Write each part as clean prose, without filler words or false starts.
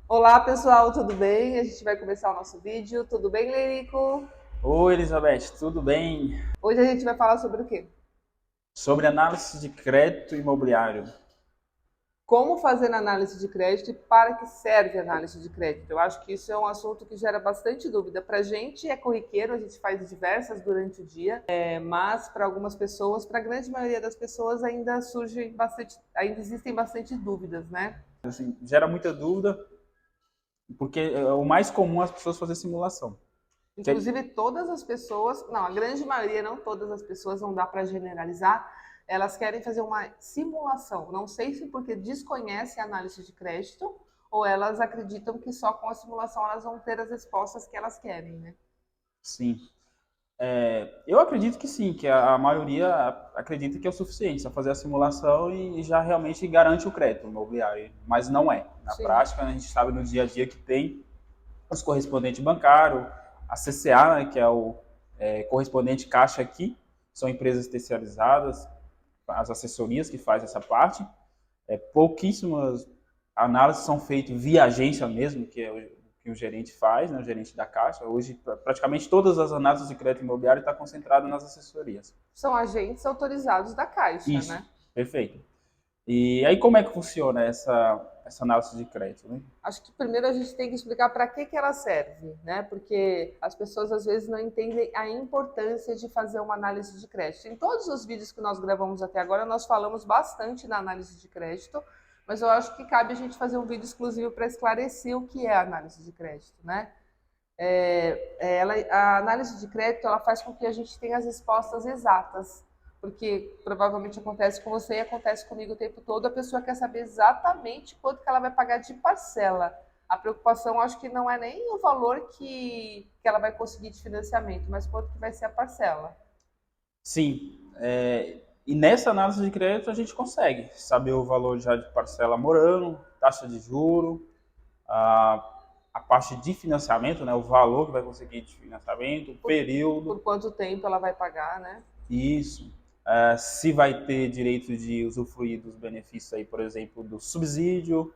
Olá pessoal, tudo bem? A gente vai começar o nosso vídeo. Tudo bem, Leirico? Oi, Elizabeth, tudo bem? Hoje a gente vai falar sobre o quê? Sobre análise de crédito imobiliário. Como fazer análise de crédito e para que serve a análise de crédito. Eu acho que isso é um assunto que gera bastante dúvida. Para a gente é corriqueiro, a gente faz diversas durante o dia, mas para algumas pessoas, para a grande maioria das pessoas, ainda existem bastante dúvidas, né? Assim, gera muita dúvida, porque é o mais comum as pessoas fazer simulação. Inclusive, todas as pessoas, não, a grande maioria, não todas as pessoas, não dá para generalizar, elas querem fazer uma simulação. Não sei se porque desconhecem a análise de crédito ou elas acreditam que só com a simulação elas vão ter as respostas que elas querem, né? Sim. Eu acredito que sim, que a maioria acredita que é o suficiente, só fazer a simulação e já realmente garante o crédito imobiliário, mas não é. Na Sim. prática, a gente sabe no dia a dia que tem os correspondentes bancários, a CCA, né, que é o correspondente caixa aqui, são empresas especializadas, as assessorias que fazem essa parte. Pouquíssimas análises são feitas via agência mesmo, que é o que o gerente faz, né, o gerente da Caixa. Hoje, praticamente todas as análises de crédito imobiliário estão concentradas nas assessorias. São agentes autorizados da Caixa, Isso, né? perfeito. E aí, como é que funciona essa análise de crédito? Né? Acho que primeiro a gente tem que explicar para que ela serve, né? Porque as pessoas às vezes não entendem a importância de fazer uma análise de crédito. Em todos os vídeos que nós gravamos até agora, nós falamos bastante da análise de crédito, mas eu acho que cabe a gente fazer um vídeo exclusivo para esclarecer o que é a análise de crédito, né? A análise de crédito ela faz com que a gente tenha as respostas exatas, porque provavelmente acontece com você e acontece comigo o tempo todo. A pessoa quer saber exatamente quanto que ela vai pagar de parcela. A preocupação, acho que não é nem o valor que ela vai conseguir de financiamento, mas quanto que vai ser a parcela. Sim. E nessa análise de crédito a gente consegue saber o valor já de parcela morando, taxa de juro, a parte de financiamento, né, o valor que vai conseguir de financiamento, o Por, período, por quanto tempo ela vai pagar, né? isso. Se vai ter direito de usufruir dos benefícios aí, por exemplo, do subsídio,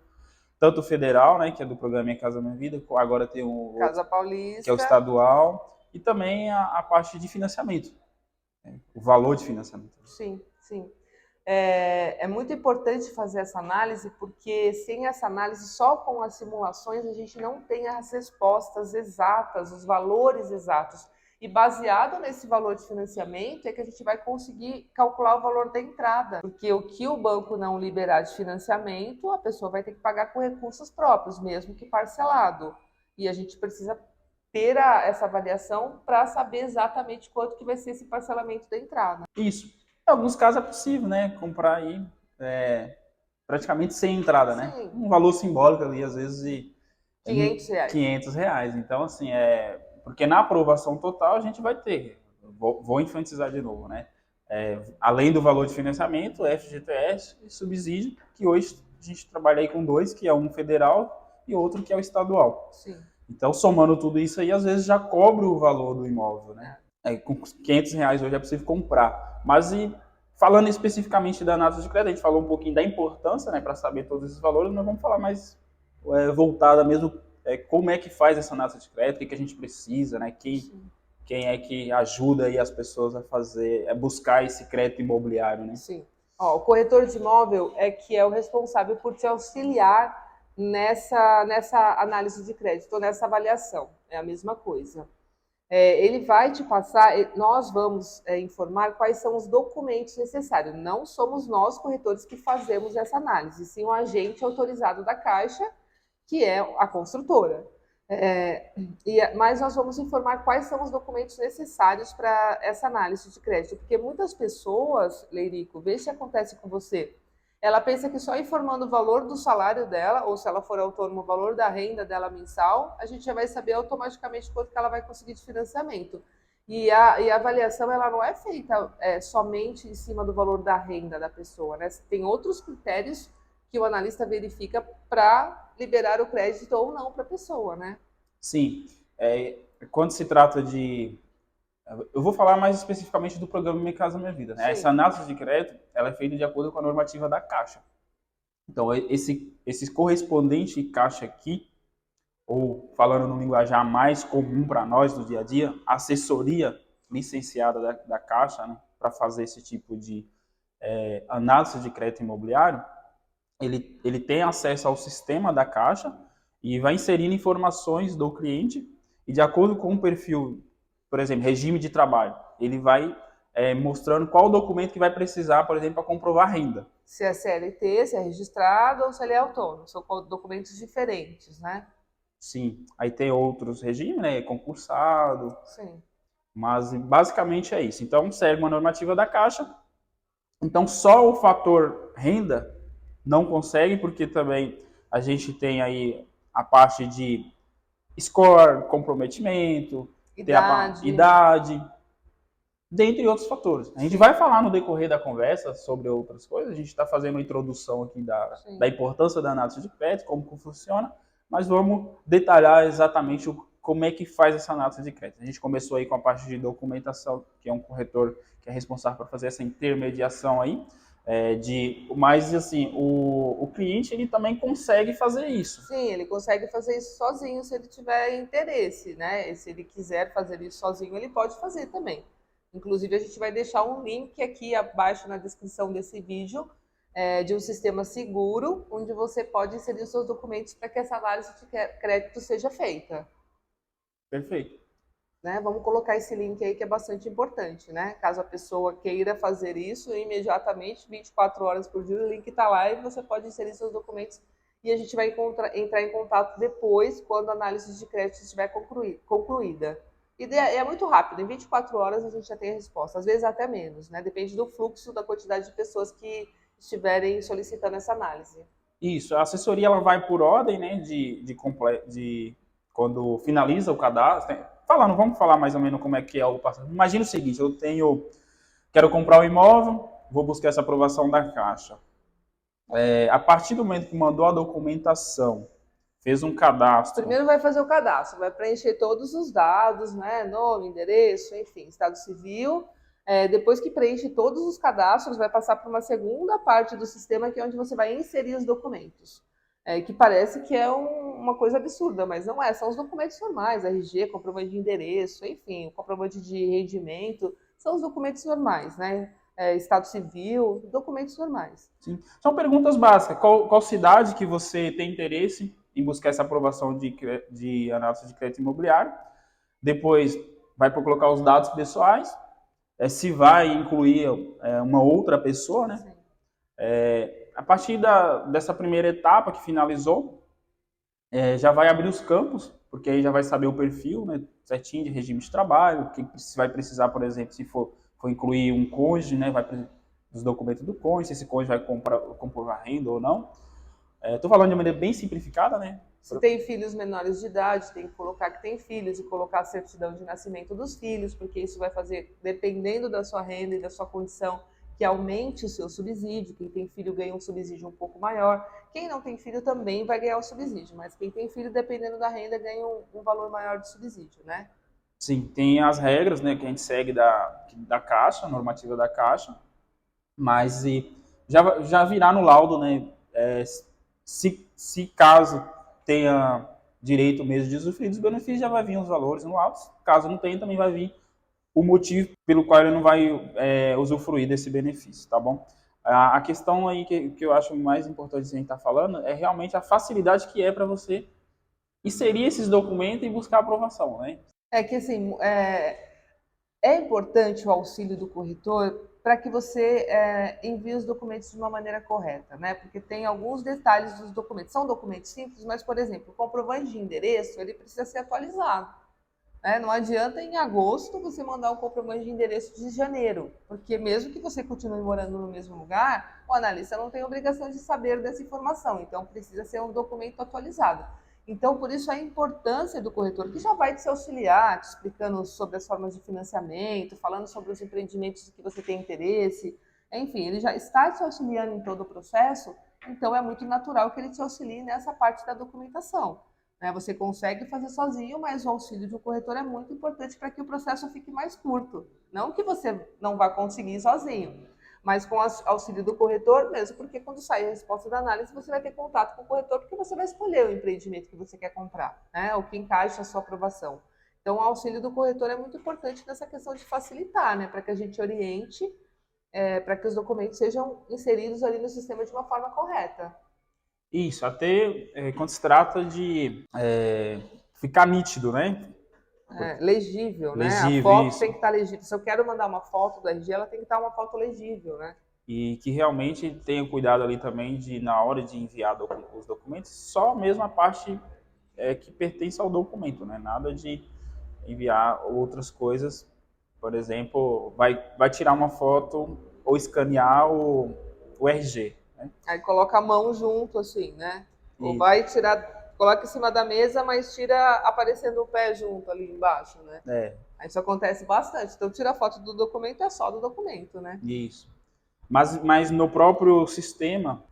tanto federal, né, que é do programa Minha Casa Minha Vida, agora tem o outro Casa que é o Paulista. estadual, e também a parte de financiamento, né, o valor de financiamento. Sim, sim. É muito importante fazer essa análise, porque sem essa análise, só com as simulações, a gente não tem as respostas exatas, os valores exatos. E baseado nesse valor de financiamento, é que a gente vai conseguir calcular o valor da entrada. Porque o que o banco não liberar de financiamento, a pessoa vai ter que pagar com recursos próprios, mesmo que parcelado. E a gente precisa ter essa avaliação para saber exatamente quanto que vai ser esse parcelamento da entrada. Isso. Em alguns casos é possível, né, comprar aí praticamente sem entrada, né? Sim, Um valor simbólico ali, às vezes, de R$ 500. R$ 500. Então, assim, porque na aprovação total a gente vai ter, vou enfatizar de novo, né? Além do valor de financiamento, FGTS e subsídio, que hoje a gente trabalha aí com dois, que é um federal e outro que é o estadual. Sim. Então, somando tudo isso aí, às vezes já cobre o valor do imóvel, né? Com R$ 500 hoje é possível comprar. Mas falando especificamente da análise de crédito, a gente falou um pouquinho da importância, né, para saber todos esses valores, mas vamos falar mais voltada mesmo como é que faz essa análise de crédito, o que a gente precisa, né, Sim. quem é que ajuda aí as pessoas a fazer, buscar esse crédito imobiliário, né? Sim. Ó, o corretor de imóvel é que é o responsável por te auxiliar nessa análise de crédito, nessa avaliação. É a mesma coisa. Ele vai te passar, nós vamos informar quais são os documentos necessários. Não somos nós, corretores, que fazemos essa análise, sim um agente autorizado da Caixa, que é a construtora. Mas nós vamos informar quais são os documentos necessários para essa análise de crédito, porque muitas pessoas, Leirico, vê se acontece com você. Ela pensa que só informando o valor do salário dela, ou se ela for autônoma, o valor da renda dela mensal, a gente já vai saber automaticamente quanto que ela vai conseguir de financiamento. E a avaliação ela não é feita somente em cima do valor da renda da pessoa, né? Tem outros critérios que o analista verifica para liberar o crédito ou não para a pessoa, né? Sim, quando se trata de... Eu vou falar mais especificamente do programa Minha Casa Minha Vida, né? Essa Sim, análise de crédito, ela é feita de acordo com a normativa da Caixa. Então, esse correspondente caixa aqui, ou falando no linguajar mais comum para nós do dia a dia, assessoria licenciada da Caixa, né, para fazer esse tipo de análise de crédito imobiliário, ele tem acesso ao sistema da Caixa e vai inserindo informações do cliente e de acordo com o perfil, por exemplo, regime de trabalho, ele vai mostrando qual documento que vai precisar, por exemplo, para comprovar a renda. Se é CLT, se é registrado ou se ele é autônomo. São documentos diferentes, né? Sim. Aí tem outros regimes, né? Concursado. Sim. Mas basicamente é isso. Então segue uma normativa da Caixa. Então só o fator renda não consegue, porque também a gente tem aí a parte de score, comprometimento, idade, dentre outros fatores. A gente vai falar no decorrer da conversa sobre outras coisas, a gente está fazendo uma introdução aqui da importância da análise de crédito, como que funciona, mas vamos detalhar exatamente como é que faz essa análise de crédito. A gente começou aí com a parte de documentação, que é um corretor que é responsável por fazer essa intermediação aí, mas assim, o cliente ele também consegue fazer isso. Sim, ele consegue fazer isso sozinho se ele tiver interesse, né? E se ele quiser fazer isso sozinho, ele pode fazer também. Inclusive, a gente vai deixar um link aqui abaixo na descrição desse vídeo de um sistema seguro, onde você pode inserir os seus documentos para que essa análise de crédito seja feita. Perfeito. Né? Vamos colocar esse link aí que é bastante importante, né? Caso a pessoa queira fazer isso, imediatamente, 24 horas por dia, o link está lá e você pode inserir seus documentos e a gente vai entrar em contato depois, quando a análise de crédito estiver concluída. E é muito rápido, em 24 horas a gente já tem a resposta, às vezes até menos, né? Depende do fluxo, da quantidade de pessoas que estiverem solicitando essa análise. Isso, a assessoria ela vai por ordem, né, de quando finaliza o cadastro. Vamos falar mais ou menos como é que é o passo. Imagina o seguinte, quero comprar um imóvel, vou buscar essa aprovação da Caixa. A partir do momento que mandou a documentação, fez um cadastro. Primeiro vai fazer o cadastro, vai preencher todos os dados, né? Nome, endereço, enfim, estado civil. Depois que preenche todos os cadastros, vai passar para uma segunda parte do sistema, que é onde você vai inserir os documentos. Que parece que é uma coisa absurda, mas não é. São os documentos normais, RG, comprovante de endereço, enfim, o comprovante de rendimento, são os documentos normais, né? Estado civil, documentos normais. Sim. São perguntas básicas. Qual cidade que você tem interesse em buscar essa aprovação de análise de crédito imobiliário? Depois vai para colocar os dados pessoais, se vai incluir uma outra pessoa, né? A partir dessa primeira etapa que finalizou, já vai abrir os campos, porque aí já vai saber o perfil, né, certinho de regime de trabalho, que vai precisar, por exemplo, se for incluir um cônjuge, né, vai precisar dos documentos do cônjuge, se esse cônjuge vai comprovar renda ou não. Estou falando de uma maneira bem simplificada, né? Se tem filhos menores de idade, tem que colocar que tem filhos e colocar a certidão de nascimento dos filhos, porque isso vai fazer, dependendo da sua renda e da sua condição, que aumente o seu subsídio. Quem tem filho ganha um subsídio um pouco maior. Quem não tem filho também vai ganhar o subsídio, mas quem tem filho, dependendo da renda, ganha um valor maior de subsídio, né? Sim, tem as regras, né, que a gente segue da Caixa, normativa da Caixa, mas já virá no laudo, né, se caso tenha direito mesmo de usufruir dos benefícios, já vai vir os valores no laudo. Caso não tenha, também vai vir o motivo pelo qual ele não vai usufruir desse benefício, tá bom? A questão aí que eu acho mais importante a gente estar falando é realmente a facilidade que é para você inserir esses documentos e buscar aprovação, né? Que assim, é importante o auxílio do corretor para que você envie os documentos de uma maneira correta, né? Porque tem alguns detalhes dos documentos. São documentos simples, mas, por exemplo, o comprovante de endereço, ele precisa ser atualizado. Não adianta em agosto você mandar um comprovante de endereço de janeiro, porque mesmo que você continue morando no mesmo lugar, o analista não tem obrigação de saber dessa informação, então precisa ser um documento atualizado. Então, por isso a importância do corretor, que já vai te auxiliar, te explicando sobre as formas de financiamento, falando sobre os empreendimentos que você tem interesse, enfim, ele já está te auxiliando em todo o processo, então é muito natural que ele te auxilie nessa parte da documentação. Você consegue fazer sozinho, mas o auxílio de um corretor é muito importante para que o processo fique mais curto. Não que você não vá conseguir sozinho, mas com auxílio do corretor mesmo, porque quando sair a resposta da análise, você vai ter contato com o corretor, porque você vai escolher o empreendimento que você quer comprar, né? O que encaixa a sua aprovação. Então, o auxílio do corretor é muito importante nessa questão de facilitar, né? Para que a gente oriente, para que os documentos sejam inseridos ali no sistema de uma forma correta. Isso, até quando se trata de ficar nítido, né? Legível, né? A Legível, foto isso. tem que estar legível. Se eu quero mandar uma foto do RG, ela tem que estar uma foto legível, né? E que realmente tenha cuidado ali também de, na hora de enviar os documentos, só mesmo a parte que pertence ao documento, né? Nada de enviar outras coisas. Por exemplo, vai tirar uma foto ou escanear o RG, né? Aí coloca a mão junto, assim, né? Ou E, vai tirar, coloca em cima da mesa, mas tira aparecendo o pé junto ali embaixo, né? Isso acontece bastante. Então, tira a foto do documento, é só do documento, né? isso. Mas no próprio sistema,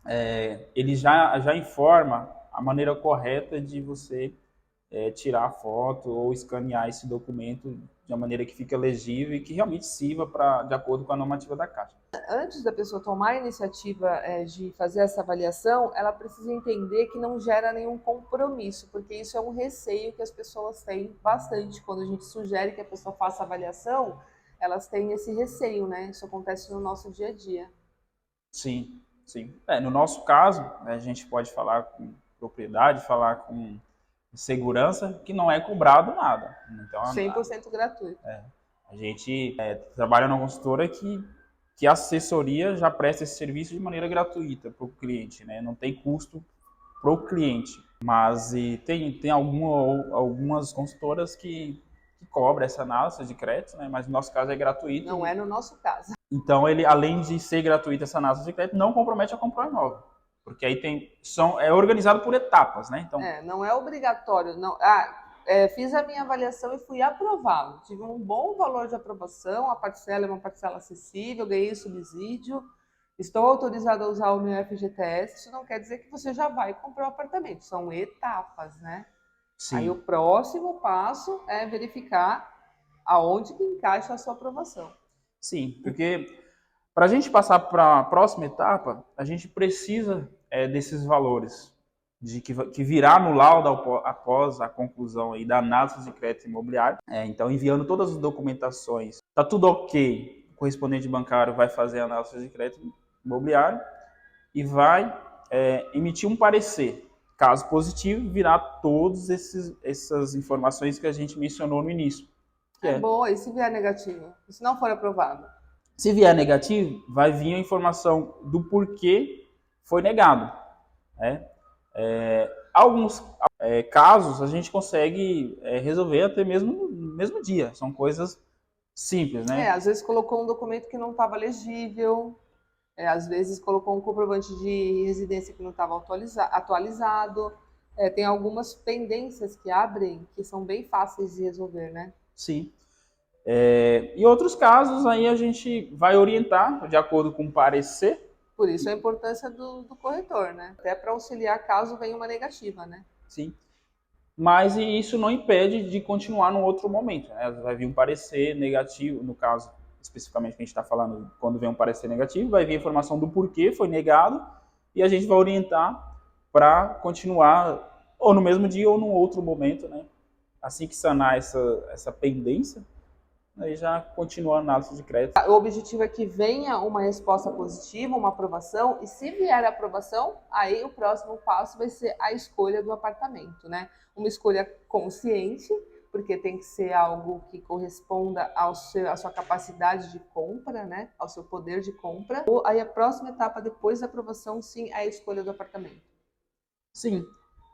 ele já informa a maneira correta de você tirar a foto ou escanear esse documento de uma maneira que fique legível e que realmente sirva de acordo com a normativa da Caixa. Antes da pessoa tomar a iniciativa de fazer essa avaliação, ela precisa entender que não gera nenhum compromisso, porque isso é um receio que as pessoas têm bastante. Quando a gente sugere que a pessoa faça a avaliação, elas têm esse receio, né? Isso acontece no nosso dia a dia. Sim, sim. No nosso caso, a gente pode falar com propriedade, falar com segurança, que não é cobrado nada. Então, 100% gratuito. A gente trabalha numa consultora que a assessoria já presta esse serviço de maneira gratuita para o cliente, né? Não tem custo para o cliente. Mas tem algumas consultoras que cobram essa análise de crédito, né? Mas no nosso caso é gratuito. Não é no nosso caso. Então, ele, além de ser gratuita essa análise de crédito, não compromete a comprar imóvel. Porque aí é organizado por etapas, né? Então, não é obrigatório. Não, fiz a minha avaliação e fui aprovado. Tive um bom valor de aprovação, a parcela é uma parcela acessível, ganhei subsídio, estou autorizado a usar o meu FGTS. Isso não quer dizer que você já vai comprar um apartamento, são etapas, né? sim. Aí o próximo passo é verificar aonde que encaixa a sua aprovação. Sim, porque para a gente passar para a próxima etapa, a gente precisa desses valores que virá no laudo após a conclusão aí da análise de crédito imobiliário. Então, enviando todas as documentações, está tudo ok, o correspondente bancário vai fazer a análise de crédito imobiliário e vai emitir um parecer. Caso positivo, virá todas essas informações que a gente mencionou no início. Boa, e se vier negativo? E se não for aprovado? Se vier negativo, vai vir a informação do porquê foi negado. Alguns casos a gente consegue resolver até mesmo no mesmo dia. São coisas simples, né? Às vezes colocou um documento que não estava legível, às vezes colocou um comprovante de residência que não estava atualizado. Tem algumas pendências que abrem que são bem fáceis de resolver, né? Sim. Em outros casos, aí a gente vai orientar de acordo com o parecer. Por isso a importância do corretor, né? Até para auxiliar caso venha uma negativa, né? Sim. Mas isso não impede de continuar no outro momento, né? Vai vir um parecer negativo, no caso, especificamente que a gente está falando, quando vem um parecer negativo, vai vir a informação do porquê foi negado e a gente vai orientar para continuar ou no mesmo dia ou num outro momento, né? Assim que sanar essa pendência, aí já continua a análise de crédito. O objetivo é que venha uma resposta positiva, uma aprovação, e se vier a aprovação, aí o próximo passo vai ser a escolha do apartamento, né? Uma escolha consciente, porque tem que ser algo que corresponda à sua capacidade de compra, né? Ao seu poder de compra. Aí a próxima etapa, depois da aprovação, sim, é a escolha do apartamento. Sim.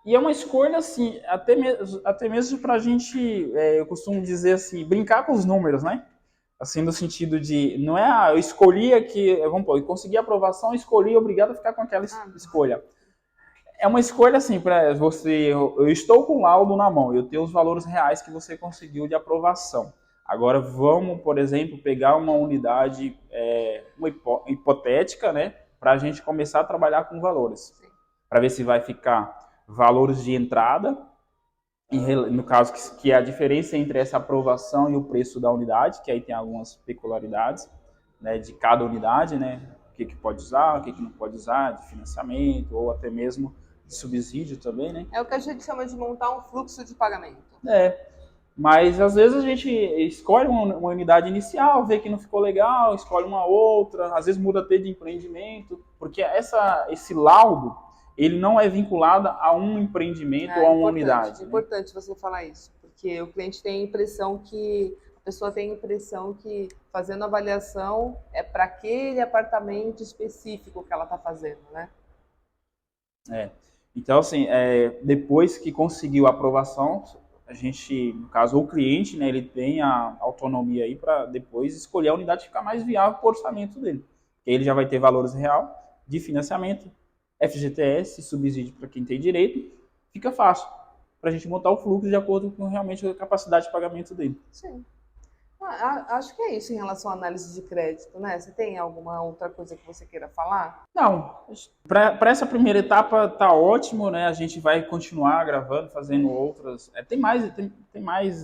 E é uma escolha, assim, até mesmo para a gente, eu costumo dizer assim, brincar com os números, né? Assim, no sentido de, não é, eu escolhi aqui, vamos pôr, eu consegui a aprovação, escolhi, obrigado a ficar com aquela escolha. É uma escolha, assim, para você, eu estou com o laudo na mão, eu tenho os valores reais que você conseguiu de aprovação. Agora, vamos, por exemplo, pegar uma unidade uma hipotética, né? Para a gente começar a trabalhar com valores. Para ver se vai ficar valores de entrada, no caso que é a diferença entre essa aprovação e o preço da unidade, que aí tem algumas peculiaridades, né, de cada unidade, né? O que pode usar, o que não pode usar, de financiamento ou até mesmo de subsídio também, né? É o que a gente chama de montar um fluxo de pagamento. Mas às vezes a gente escolhe uma unidade inicial, vê que não ficou legal, escolhe uma outra, às vezes muda até de empreendimento, porque esse laudo, ele não é vinculado a um empreendimento ou a uma unidade. É importante você falar isso, porque o cliente tem a impressão que, a pessoa tem a impressão que fazendo avaliação é para aquele apartamento específico que ela está fazendo, né? Então, assim, depois que conseguiu a aprovação, a gente, no caso, o cliente, né, ele tem a autonomia aí para depois escolher a unidade que ficar mais viável para o orçamento dele. Ele já vai ter valores real de financiamento, FGTS, subsídio para quem tem direito, fica fácil para a gente montar o fluxo de acordo com realmente a capacidade de pagamento dele. Sim. Acho que é isso em relação à análise de crédito, né? Você tem alguma outra coisa que você queira falar? Não, para essa primeira etapa tá ótimo, né? A gente vai continuar gravando, fazendo outras. Tem mais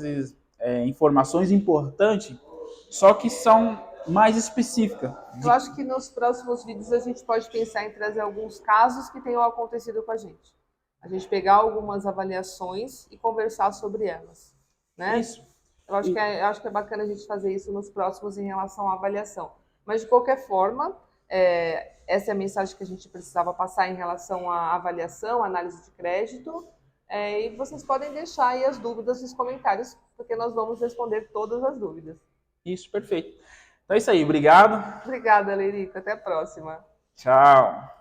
informações importantes, só que são mais específicas. Eu acho que nos próximos vídeos a gente pode pensar em trazer alguns casos que tenham acontecido com a gente. A gente pegar algumas avaliações e conversar sobre elas, né? Isso. Eu acho que é bacana a gente fazer isso nos próximos em relação à avaliação. Mas, de qualquer forma, essa é a mensagem que a gente precisava passar em relação à avaliação, análise de crédito. E vocês podem deixar aí as dúvidas nos comentários, porque nós vamos responder todas as dúvidas. Isso, perfeito. Então é isso aí, obrigado. Obrigada, Leirico. Até a próxima. Tchau.